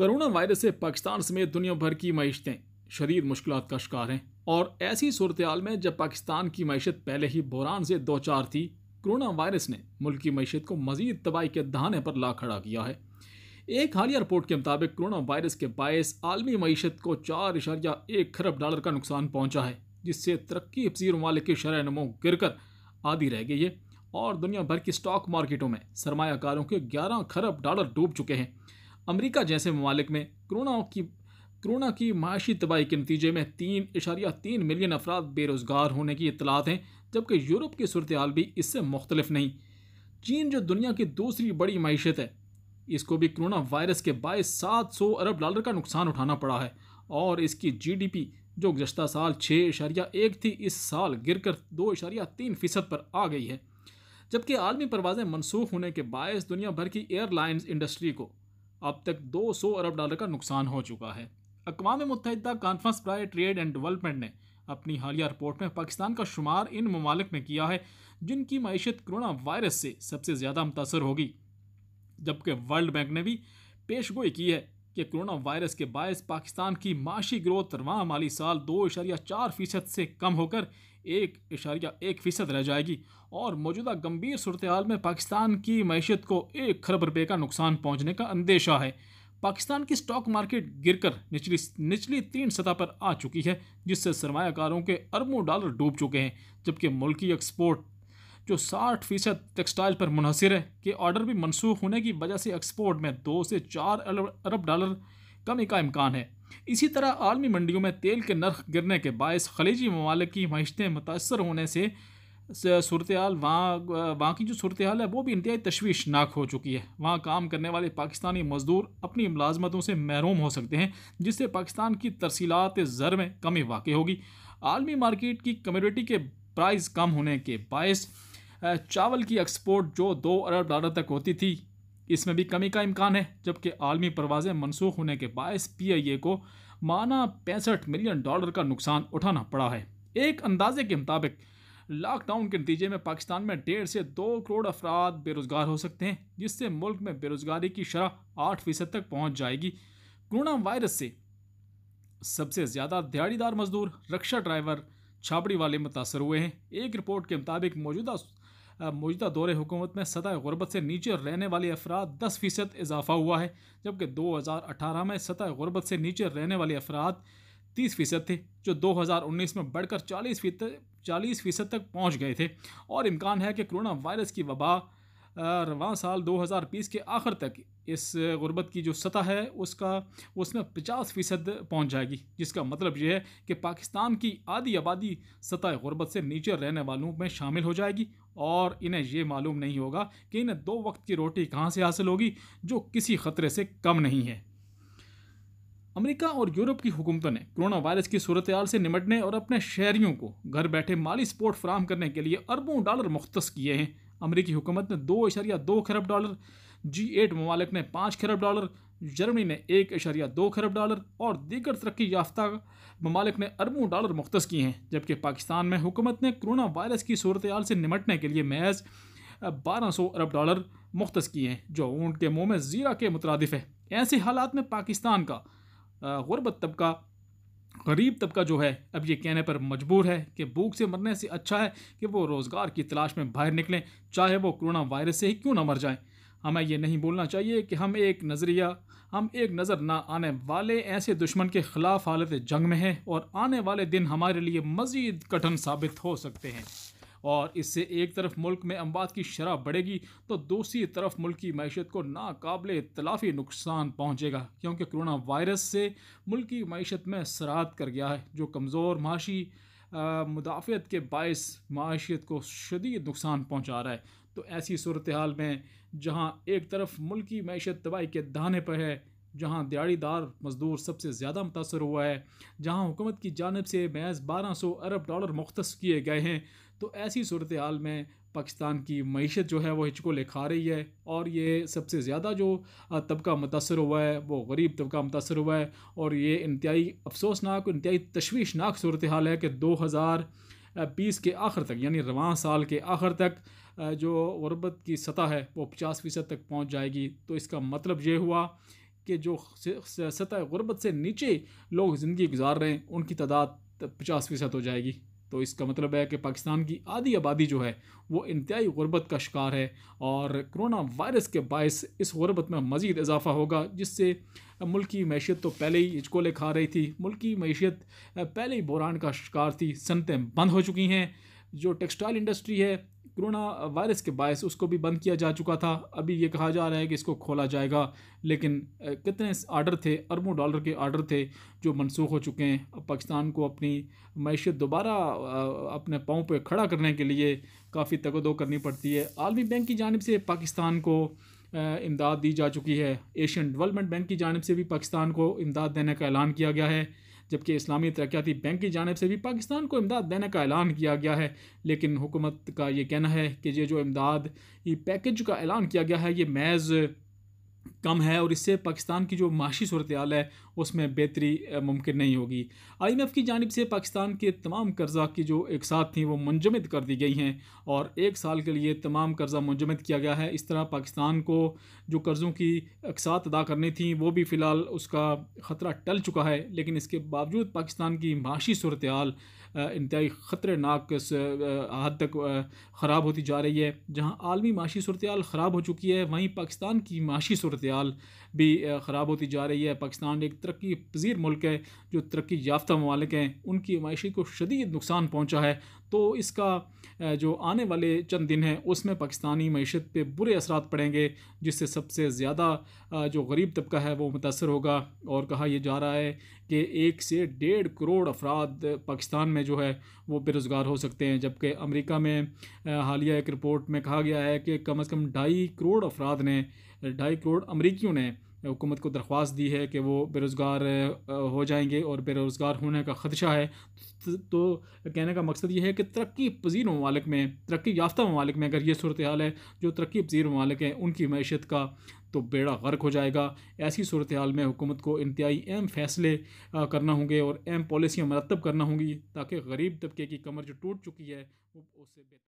Corona virus से पाकिस्तान समेत दुनिया भर की मईशतें शदीद मुश्किलात का शिकार हैं। और ऐसी सूरत हाल में जब पाकिस्तान की मईशत पहले ही बहरान से दो चार थी, कोरोना वायरस ने मुल्क की मईशत को मजीद तबाही के दहाने पर ला खड़ा किया है। एक हालिया रिपोर्ट के मुताबिक कोरोना वायरस के बायस आलमी मईशत को 4.1 खरब डॉलर का नुकसान पहुंचा है, जिससे तरक्की पजीर ममालिक की शरह नमो गिरकर आधी रह गई है और दुनिया भर की स्टॉक मार्केटों में सरमायाकारों के 11 खरब डॉलर डूब चुके हैं। अमेरिका जैसे ममालिक में कोरोना की माशी तबाही के नतीजे में 3.3 मिलियन अफराद बेरोजगार होने की इतलात हैं, जबकि यूरोप की सूरत हाल भी इससे मुख्तलिफ नहीं। चीन, जो दुनिया की दूसरी बड़ी मईशत है, इसको भी कोरोना वायरस के बायस 700 अरब डॉलर का नुकसान उठाना पड़ा है और इसकी GDP जो गुज़श्ता साल 6.1 थी, इस साल गिरकर 2.3% पर आ गई है। जबकि आलमी परवाज़ें मनसूख होने के बायस दुनिया भर की एयरलाइंस इंडस्ट्री को अब तक 200 अरब डॉलर का नुकसान हो चुका है। अक़वाम मुत्तहिदा conference for trade and development ने अपनी हालिया रिपोर्ट में पाकिस्तान का शुमार इन ममालिक में किया है जिनकी मईशत कोरोना वायरस से सबसे ज़्यादा मुतासर होगी। जबकि वर्ल्ड बैंक ने भी पेशगोई की है कि कोरोना वायरस के बायस पाकिस्तान की माशी ग्रोथ रवां माली साल 2.4% से कम होकर 1.1% रह जाएगी और मौजूदा गंभीर सूरत हाल में पाकिस्तान की मईशत को 1 खरब रुपये का नुकसान पहुंचने का अंदेशा है। पाकिस्तान की स्टॉक मार्केट गिरकर निचली 3 सतह पर आ चुकी है, जिससे सरमायाकारों के अरबों डॉलर डूब चुके हैं। जबकि मुल्की एक्सपोर्ट जो 60% टेक्सटाइल पर मुनहसर है के ऑर्डर भी मनसूख होने की वजह से एक्सपोर्ट में 2 से 4 अरब डॉलर कमी का इम्कान है। इसी तरह आलमी मंडियों में तेल के नर्ख गिरने के बायस खलीजी ममालिक की मईशतें मुतासर होने से सूरत हाल वहाँ की जो सूरत हाल है वो भी इंतहाई तशवीशनाक हो चुकी है। वहाँ काम करने वाले पाकिस्तानी मजदूर अपनी मुलाजमतों से महरूम हो सकते हैं, जिससे पाकिस्तान की तरसीलात ज़र में कमी वाक़ई होगी। आलमी मार्केट की कमोडिटी के प्राइस कम होने के बायस चावल की एक्सपोर्ट जो 2 अरब डॉलर तक होती थी, इसमें भी कमी का इम्कान है। जबकि आलमी परवाज़ें मनसूख होने के बायस PIA को माना 65 मिलियन डॉलर का नुकसान उठाना पड़ा है। एक अंदाजे के मुताबिक लॉकडाउन के नतीजे में पाकिस्तान में 1.5 से 2 करोड़ अफराद बेरोजगार हो सकते हैं, जिससे मुल्क में बेरोजगारी की शरह 8% तक पहुंच जाएगी। कोरोना वायरस से सबसे ज़्यादा दिहाड़ीदार मजदूर, रक्षा ड्राइवर, छाबड़ी वाले मुतासर हुए हैं। एक रिपोर्ट के मुताबिक मौजूदा दौरे हुकूमत में सतह गुरबत से नीचे रहने वाले अफराद 10% इजाफा हुआ है, जबकि 2018 में सतह गुरबत से नीचे रहने वाले अफराद 30% थे, जो 2019 में बढ़कर 40% तक पहुंच गए थे। और इम्कान है कि कोरोना वायरस की वबा रवां साल 2020 के आखिर तक इस गुरबत की जो सतह है उसमें 50% पहुंच जाएगी, जिसका मतलब यह है कि पाकिस्तान की आधी आबादी सतह गुरबत से नीचे रहने वालों में शामिल हो जाएगी और इन्हें ये मालूम नहीं होगा कि इन्हें 2 वक्त की रोटी कहाँ से हासिल होगी, जो किसी ख़तरे से कम नहीं है। अमेरिका और यूरोप की हुकूमतों ने कोरोना वायरस की सूरत हाल से निमटने और अपने शहरियों को घर बैठे माली सपोर्ट फराहम करने के लिए अरबों डॉलर मुख्तस किए हैं। अमेरिकी हुकूमत ने 2.2 खरब डॉलर, G8 ममालिक ने 5 खरब डॉलर, जर्मनी ने 1.2 खरब डॉलर और दीगर तरक्की याफ्ता ममालिक ने अरबों डॉलर मुख्तस किए हैं। जबकि पाकिस्तान में हुकूमत ने कोरोना वायरस की सूरत हाल से निमटने के लिए महज 1200 अरब डॉलर मुख्तस किए हैं, जो ऊँट के मुँह में ज़ीरा के मुतरादिफ है। ऐसे हालात में पाकिस्तान का गुरबत तबका, गरीब तबका जो है, अब ये कहने पर मजबूर है कि भूख से मरने से अच्छा है कि वो रोज़गार की तलाश में बाहर निकलें, चाहे वो कोरोना वायरस से ही क्यों ना मर जाएं। हमें ये नहीं बोलना चाहिए कि हम एक नज़र ना आने वाले ऐसे दुश्मन के ख़िलाफ़ हालत जंग में हैं और आने वाले दिन हमारे लिए मज़ीद कठिन साबित हो सकते हैं। और इससे एक तरफ मुल्क में अमवात की शरह बढ़ेगी तो दूसरी तरफ मुल्क की मईशत को नाकाबिले तलाफ़ी नुकसान पहुँचेगा, क्योंकि कोरोना वायरस से मुल्क की मईशत में सराहत कर गया है, जो कमज़ोर माशी मुदाफ़ियत के बायस माशियत को शदीद नुकसान पहुँचा रहा है। तो ऐसी सूरत हाल में जहाँ एक तरफ मुल्क की मईशत तबाही के दाने पर है, जहाँ दिहाड़ीदार मजदूर सबसे ज़्यादा मुतासर हुआ है, जहाँ हुकूमत की जानिब से महज 1200 अरब डॉलर मुख्तस किए गए हैं, तो ऐसी सूरत हाल में पाकिस्तान की मईशत जो है वो हिचकोले खा रही है। और ये सबसे ज़्यादा जो तबका मुतासर हुआ है वो गरीब तबका मुतासर हुआ है। और ये इंतहाई अफसोसनाक, इंतहाई तशवीशनाक सूरत हाल है कि 2020 के आखिर तक, यानी रवां साल के आखिर तक जो गुरबत की सतह है वो 50% तक पहुँच जाएगी। तो इसका मतलब ये हुआ कि जो सतह गुर्बत से नीचे लोग ज़िंदगी गुजार रहे हैं उनकी तादाद 50% हो जाएगी। तो इसका मतलब है कि पाकिस्तान की आधी आबादी जो है वो इंतहाई गुर्बत का शिकार है, और कोरोना वायरस के बायस इस गुर्बत में मज़ीद इजाफा होगा, जिससे मुल्क की मैशियत तो पहले ही हिचकोले खा रही थी। मुल्क की मैशियत पहले ही बहरान का शिकार थी, सनतें बंद हो चुकी हैं। जो टेक्सटाइल इंडस्ट्री है, कोरोना वायरस के बायस उसको भी बंद किया जा चुका था। अभी ये कहा जा रहा है कि इसको खोला जाएगा, लेकिन कितने आर्डर थे, अरबों डॉलर के आर्डर थे जो मनसूख हो चुके हैं। अब पाकिस्तान को अपनी मैशियत दोबारा अपने पाँव पे खड़ा करने के लिए काफ़ी तगदो करनी पड़ती है। आलमी बैंक की जानिब से पाकिस्तान को इमदाद दी जा चुकी है। एशियन डेवलपमेंट बैंक की जानिब से भी पाकिस्तान को इमदाद देने का ऐलान किया गया है, जबकि इस्लामी तरक्याती बैंक की जानिब से भी पाकिस्तान को इमदाद देने का ऐलान किया गया है। लेकिन हुकूमत का ये कहना है कि ये जो इमदाद ये पैकेज का ऐलान किया गया है ये महज कम है, और इससे पाकिस्तान की जो माशी सूरत हाल है उसमें बेहतरी मुमकिन नहीं होगी। IMF की जानिब से पाकिस्तान के तमाम कर्जा की जो एक साथ थी वो मुंजमद कर दी गई हैं, और 1 साल के लिए तमाम कर्जा मुंजमद किया गया है। इस तरह पाकिस्तान को जो कर्ज़ों की अक़सात अदा करनी थी वो भी फ़िलहाल उसका ख़तरा टल चुका है। लेकिन इसके बावजूद पाकिस्तान की माशी सूरत हाल इंतहाई ख़तरनाक हद तक ख़राब होती जा रही है। जहाँ आलमी माशी सूरत हाल ख़राब हो चुकी है, वहीं पाकिस्तान की माशी सूरत हाल भी ख़राब होती जा रही है। पाकिस्तान एक तरक्की पज़ीर मुल्क है, जो तरक्की याफ्ता ममालिक हैं उनकी माशी को शदीद नुकसान पहुँचा है। तो इसका जो आने वाले चंद दिन हैं उसमें पाकिस्तानी मईशत पे बुरे असरात पड़ेंगे, जिससे सबसे ज़्यादा जो गरीब तबका है वो मुतासर होगा। और कहा यह जा रहा है कि 1 से 1.5 करोड़ अफराद पाकिस्तान में जो है वो बेरोज़गार हो सकते हैं, जबकि अमेरिका में हालिया एक रिपोर्ट में कहा गया है कि कम से कम 2.5 करोड़ अफराद ने 2.5 करोड़ अमरीकियों ने हुकूमत को दरख्वास्त दी है कि वो बेरोज़गार हो जाएंगे और बेरोज़गार होने का ख़दशा है। तो कहने का मकसद ये है कि तरक्की पज़ीर ममालिक में, तरक्की याफ्ता ममालिक में अगर ये सूरत हाल है, जो तरक्की पज़ीर ममालिक हैं उनकी मैशत का तो बेड़ा गर्क हो जाएगा। ऐसी सूरत हाल में हुकूमत को इंतहाई अहम फ़ैसले करना होंगे और अहम पॉलिसियाँ मरतब करना होंगी, ताकि गरीब तबके की कमर जो टूट चुकी है वो उससे बेहतर